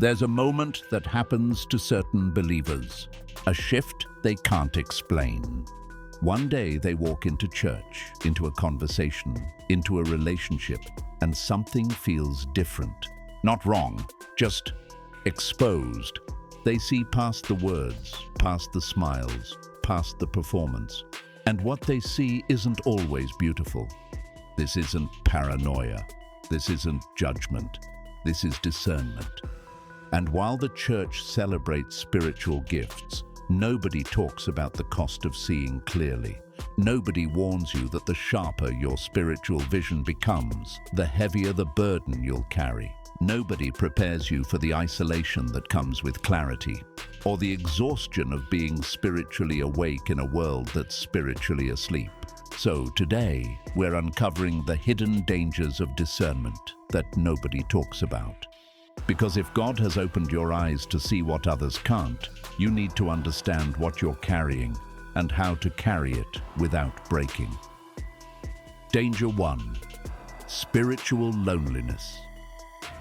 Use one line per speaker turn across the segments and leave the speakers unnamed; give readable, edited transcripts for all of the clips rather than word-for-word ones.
There's a moment that happens to certain believers, a shift they can't explain. One day they walk into church, into a conversation, into a relationship, and something feels different. Not wrong, just exposed. They see past the words, past the smiles, past the performance. And what they see isn't always beautiful. This isn't paranoia. This isn't judgment. This is discernment. And while the church celebrates spiritual gifts, nobody talks about the cost of seeing clearly. Nobody warns you that the sharper your spiritual vision becomes, the heavier the burden you'll carry. Nobody prepares you for the isolation that comes with clarity, or the exhaustion of being spiritually awake in a world that's spiritually asleep. So today, we're uncovering the hidden dangers of discernment that nobody talks about. Because if God has opened your eyes to see what others can't, you need to understand what you're carrying and how to carry it without breaking. Danger 1. Spiritual loneliness.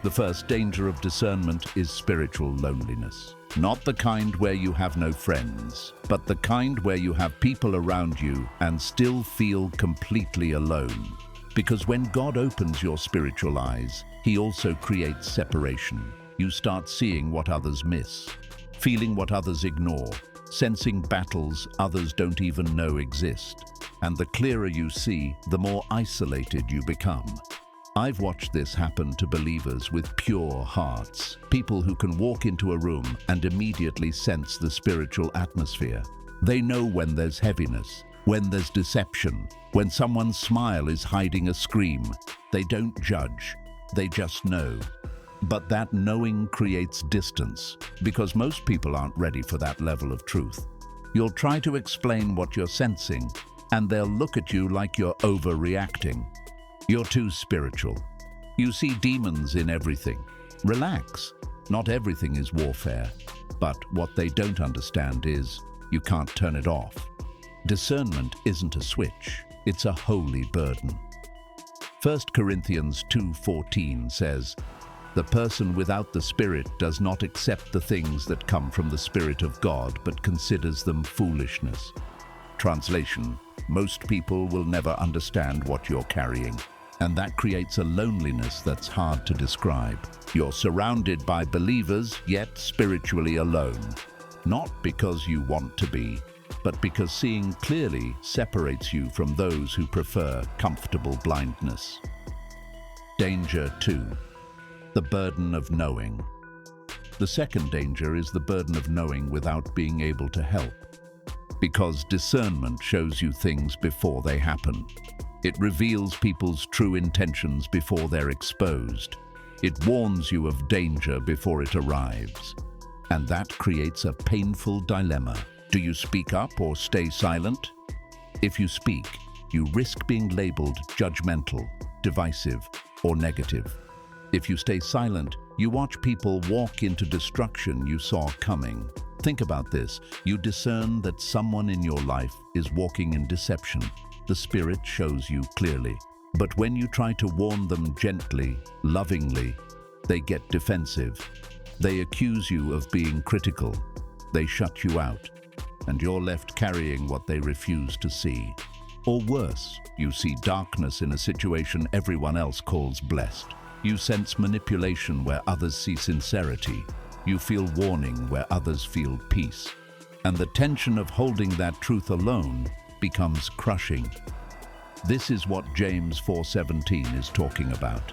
The first danger of discernment is spiritual loneliness. Not the kind where you have no friends, but the kind where you have people around you and still feel completely alone. Because when God opens your spiritual eyes, He also creates separation. You start seeing what others miss, feeling what others ignore, sensing battles others don't even know exist. And the clearer you see, the more isolated you become. I've watched this happen to believers with pure hearts, people who can walk into a room and immediately sense the spiritual atmosphere. They know when there's heaviness, when there's deception, when someone's smile is hiding a scream. They don't judge, they just know. But that knowing creates distance, because most people aren't ready for that level of truth. You'll try to explain what you're sensing, and they'll look at you like you're overreacting. You're too spiritual. You see demons in everything. Relax. Not everything is warfare. But what they don't understand is you can't turn it off. Discernment isn't a switch. It's a holy burden. 1 Corinthians 2:14 says, "The person without the Spirit does not accept the things that come from the Spirit of God, but considers them foolishness." Translation: most people will never understand what you're carrying. And that creates a loneliness that's hard to describe. You're surrounded by believers, yet spiritually alone. Not because you want to be, but because seeing clearly separates you from those who prefer comfortable blindness. Danger 2. The burden of knowing. The second danger is the burden of knowing without being able to help. Because discernment shows you things before they happen. It reveals people's true intentions before they're exposed. It warns you of danger before it arrives. And that creates a painful dilemma. Do you speak up or stay silent? If you speak, you risk being labeled judgmental, divisive, or negative. If you stay silent, you watch people walk into destruction you saw coming. Think about this. You discern that someone in your life is walking in deception. The Spirit shows you clearly. But when you try to warn them gently, lovingly, they get defensive. They accuse you of being critical. They shut you out. And you're left carrying what they refuse to see. Or worse, you see darkness in a situation everyone else calls blessed. You sense manipulation where others see sincerity. You feel warning where others feel peace. And the tension of holding that truth alone becomes crushing. This is what James 4:17 is talking about.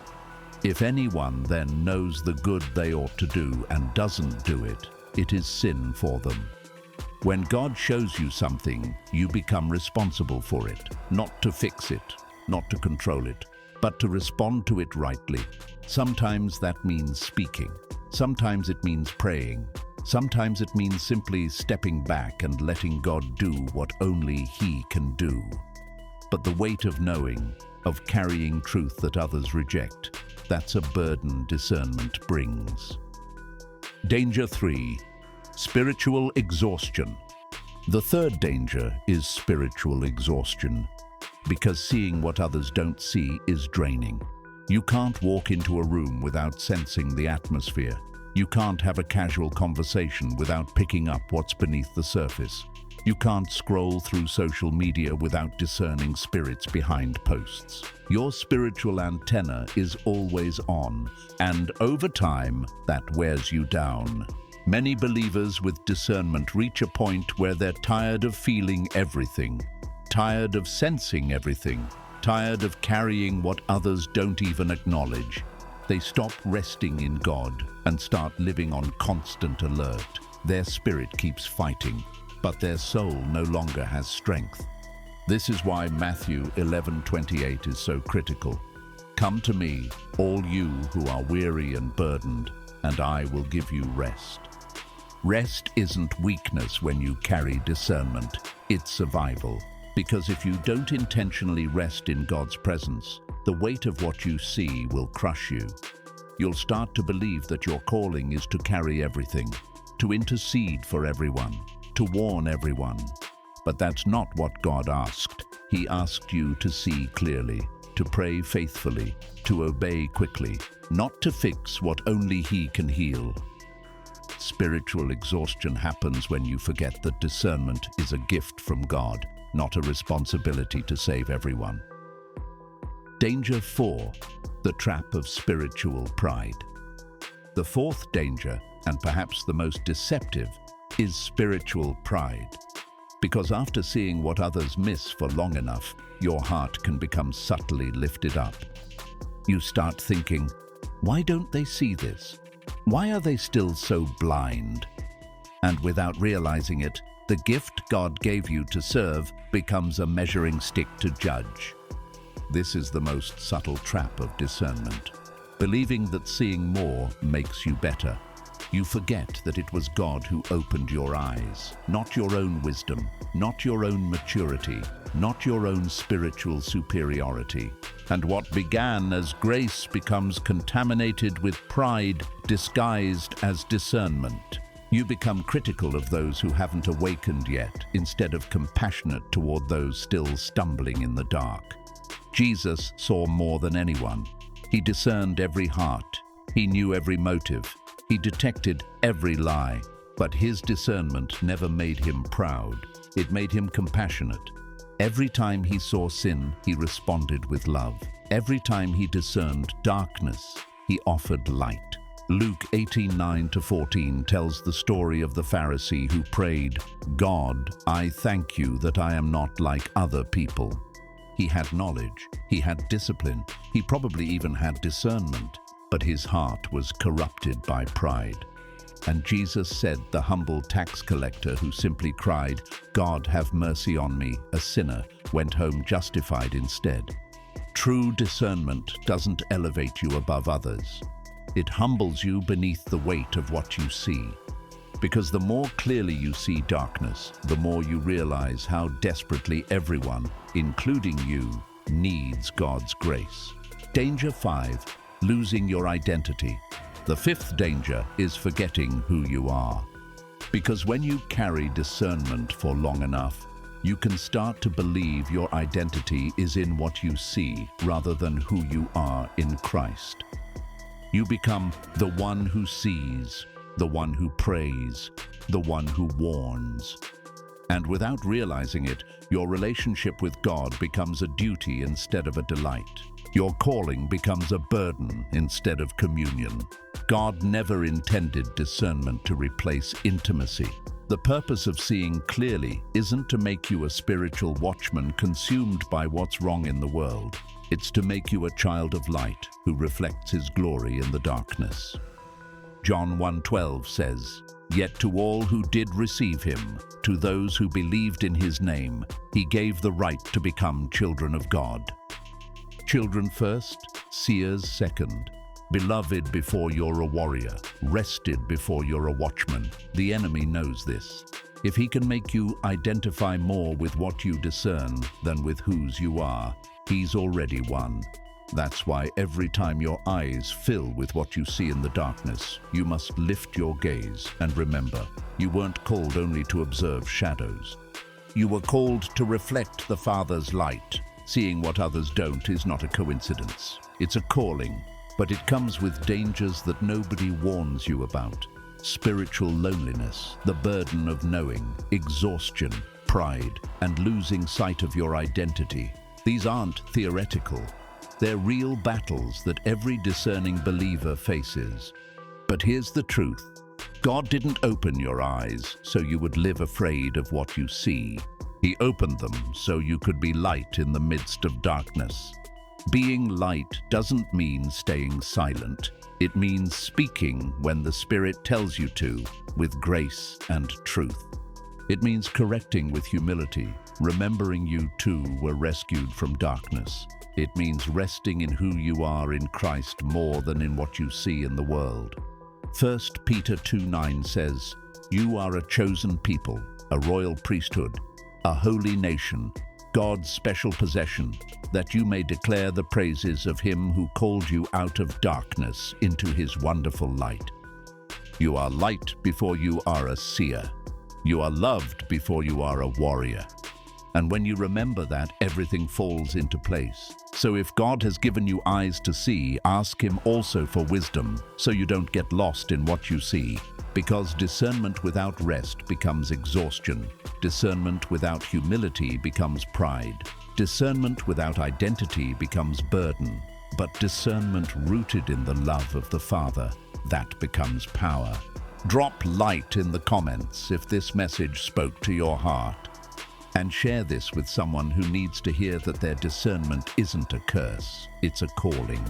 If anyone then knows the good they ought to do and doesn't do it, it is sin for them. When God shows you something, you become responsible for it, not to fix it, not to control it, but to respond to it rightly. Sometimes that means speaking. Sometimes it means praying. Sometimes it means simply stepping back and letting God do what only He can do. But the weight of knowing, of carrying truth that others reject, that's a burden discernment brings. Danger 3. Spiritual exhaustion. The third danger is spiritual exhaustion, because seeing what others don't see is draining. You can't walk into a room without sensing the atmosphere. You can't have a casual conversation without picking up what's beneath the surface. You can't scroll through social media without discerning spirits behind posts. Your spiritual antenna is always on, and over time, that wears you down. Many believers with discernment reach a point where they're tired of feeling everything, tired of sensing everything, tired of carrying what others don't even acknowledge. They stop resting in God and start living on constant alert. Their spirit keeps fighting, but their soul no longer has strength. This is why Matthew 11:28 is so critical. Come to me, all you who are weary and burdened, and I will give you rest. Rest isn't weakness when you carry discernment, it's survival. Because if you don't intentionally rest in God's presence, the weight of what you see will crush you. You'll start to believe that your calling is to carry everything, to intercede for everyone, to warn everyone. But that's not what God asked. He asked you to see clearly, to pray faithfully, to obey quickly, not to fix what only He can heal. Spiritual exhaustion happens when you forget that discernment is a gift from God, not a responsibility to save everyone. Danger 4, the trap of spiritual pride. The fourth danger, and perhaps the most deceptive, is spiritual pride. Because after seeing what others miss for long enough, your heart can become subtly lifted up. You start thinking, why don't they see this? Why are they still so blind? And without realizing it, the gift God gave you to serve becomes a measuring stick to judge. This is the most subtle trap of discernment. Believing that seeing more makes you better. You forget that it was God who opened your eyes, not your own wisdom, not your own maturity, not your own spiritual superiority. And what began as grace becomes contaminated with pride disguised as discernment. You become critical of those who haven't awakened yet, instead of compassionate toward those still stumbling in the dark. Jesus saw more than anyone. He discerned every heart. He knew every motive. He detected every lie. But his discernment never made him proud. It made him compassionate. Every time he saw sin, he responded with love. Every time he discerned darkness, he offered light. Luke 18:9-14 tells the story of the Pharisee who prayed, God, I thank you that I am not like other people. He had knowledge, he had discipline, he probably even had discernment, but his heart was corrupted by pride. And Jesus said the humble tax collector who simply cried, God have mercy on me, a sinner, went home justified instead. True discernment doesn't elevate you above others. It humbles you beneath the weight of what you see. Because the more clearly you see darkness, the more you realize how desperately everyone, including you, needs God's grace. Danger 5, losing your identity. The fifth danger is forgetting who you are. Because when you carry discernment for long enough, you can start to believe your identity is in what you see rather than who you are in Christ. You become the one who sees, the one who prays, the one who warns. And without realizing it, your relationship with God becomes a duty instead of a delight. Your calling becomes a burden instead of communion. God never intended discernment to replace intimacy. The purpose of seeing clearly isn't to make you a spiritual watchman consumed by what's wrong in the world. It's to make you a child of light who reflects His glory in the darkness. John 1:12 says, Yet to all who did receive Him, to those who believed in His name, He gave the right to become children of God. Children first, seers second. Beloved before you're a warrior, rested before you're a watchman. The enemy knows this. If he can make you identify more with what you discern than with whose you are, he's already won. That's why every time your eyes fill with what you see in the darkness, you must lift your gaze and remember, you weren't called only to observe shadows. You were called to reflect the Father's light. Seeing what others don't is not a coincidence. It's a calling. But it comes with dangers that nobody warns you about. Spiritual loneliness, the burden of knowing, exhaustion, pride, and losing sight of your identity. These aren't theoretical. They're real battles that every discerning believer faces. But here's the truth. God didn't open your eyes so you would live afraid of what you see. He opened them so you could be light in the midst of darkness. Being light doesn't mean staying silent. It means speaking when the Spirit tells you to, with grace and truth. It means correcting with humility, remembering you too were rescued from darkness. It means resting in who you are in Christ more than in what you see in the world. 1 Peter 2:9 says, "You are a chosen people, a royal priesthood, a holy nation, God's special possession, that you may declare the praises of him who called you out of darkness into his wonderful light." You are light before you are a seer. You are loved before you are a warrior. And when you remember that, everything falls into place. So if God has given you eyes to see, ask him also for wisdom, so you don't get lost in what you see. Because discernment without rest becomes exhaustion. Discernment without humility becomes pride. Discernment without identity becomes burden. But discernment rooted in the love of the Father, that becomes power. Drop light in the comments if this message spoke to your heart. And share this with someone who needs to hear that their discernment isn't a curse, it's a calling.